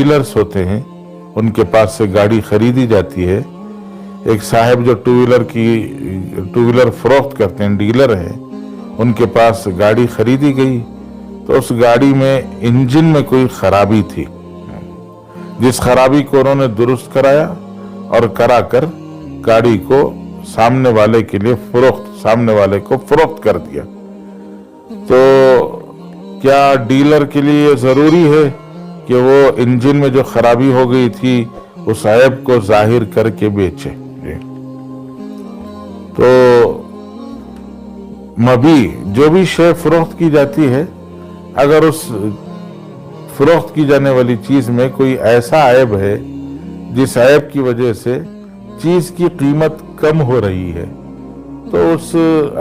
Dealers होते हैं, उनके पास से गाड़ी खरीदी जाती है। एक साहब जो टू व्हीलर फरोख्त करते हैं, डीलर है, उनके पास गाड़ी खरीदी गई तो उस गाड़ी में इंजन में कोई खराबी थी, जिस खराबी को उन्होंने दुरुस्त कराया और कराकर गाड़ी को सामने वाले को फरोख्त कर दिया। तो क्या डीलर के लिए जरूरी है कि वो इंजन में जो खराबी हो गई थी उस ऐब को जाहिर करके बेचे? तो मबी जो भी शे फरोख्त की जाती है, अगर उस फरोख्त की जाने वाली चीज में कोई ऐसा ऐब है जिस ऐब की वजह से चीज की कीमत कम हो रही है, तो उस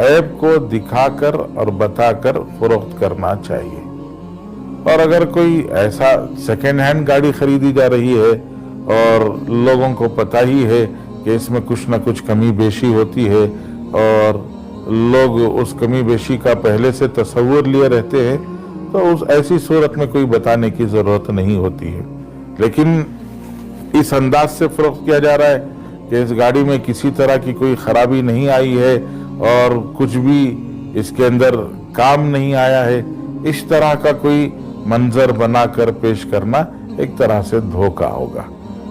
ऐब को दिखाकर और बताकर फरोख्त करना चाहिए। और अगर कोई ऐसा सेकेंड हैंड गाड़ी खरीदी जा रही है और लोगों को पता ही है कि इसमें कुछ ना कुछ कमी बेशी होती है और लोग उस कमी बेशी का पहले से तसव्वुर लिए रहते हैं, तो उस ऐसी सूरत में कोई बताने की जरूरत नहीं होती है। लेकिन इस अंदाज से फरोख्त किया जा रहा है कि इस गाड़ी में किसी तरह की कोई खराबी नहीं आई है और कुछ भी इसके अंदर काम नहीं आया है, इस तरह का कोई मंजर बनाकर पेश करना एक तरह से धोखा होगा।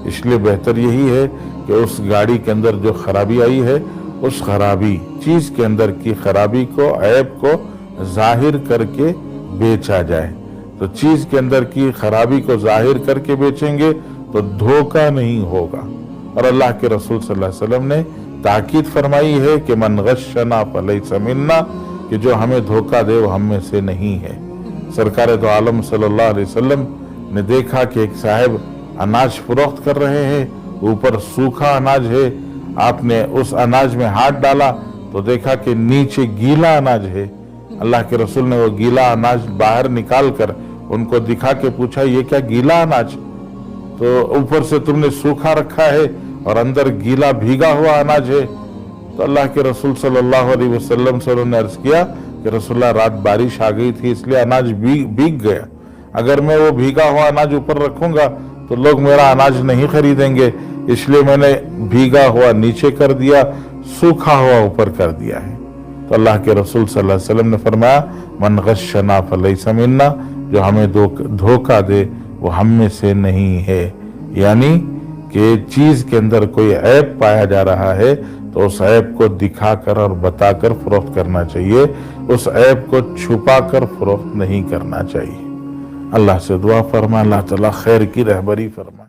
इसलिए बेहतर यही है कि उस गाड़ी के अंदर जो खराबी आई है, उस खराबी चीज के अंदर की खराबी को, ऐब को जाहिर करके बेचा जाए। तो चीज के अंदर की खराबी को जाहिर करके बेचेंगे तो धोखा नहीं होगा। और अल्लाह के रसूल सल्लल्लाहु अलैहि वसल्लम ने ताकीद फरमाई है कि मन गश्शना फलैसा मिन्ना, कि जो हमें धोखा दे वो हम में से नहीं है। सरकार दो आलम सल्लल्लाहु अलैहि वसल्लम ने देखा कि एक साहब अनाज फरोख्त कर रहे हैं, ऊपर सूखा अनाज है, आपने उस अनाज में हाथ डाला तो देखा कि नीचे गीला अनाज है। अल्लाह के रसूल ने वो गीला अनाज बाहर निकाल कर उनको दिखा के पूछा, ये क्या गीला अनाज? तो ऊपर से तुमने सूखा रखा है और अंदर गीला भीगा हुआ अनाज है। तो अल्लाह के रसूल सल्लल्लाहु अलैहि वसल्लम से उन्होंने अर्ज किया कि रसूलल्लाह, रात बारिश आ गई थी इसलिए अनाज भीग गया। अगर मैं वो भीगा हुआ अनाज ऊपर रखूंगा तो लोग मेरा अनाज नहीं खरीदेंगे, इसलिए मैंने भीगा हुआ नीचे कर दिया, सूखा हुआ ऊपर कर दिया है। तो अल्लाह के रसूल सल्लल्लाहु अलैहि वसल्लम ने फरमाया, मन गश्शना फलैसा मिन्ना, जो हमें धोखा दे वो हम में से नहीं है। यानी कि चीज के अंदर कोई ऐब पाया जा रहा है तो उस ऐब को दिखाकर और बताकर फरोख्त करना चाहिए, उस ऐब को छुपाकर फरोख्त नहीं करना चाहिए। अल्लाह से दुआ फरमा, अल्लाह ताला खैर की रहबरी फरमा।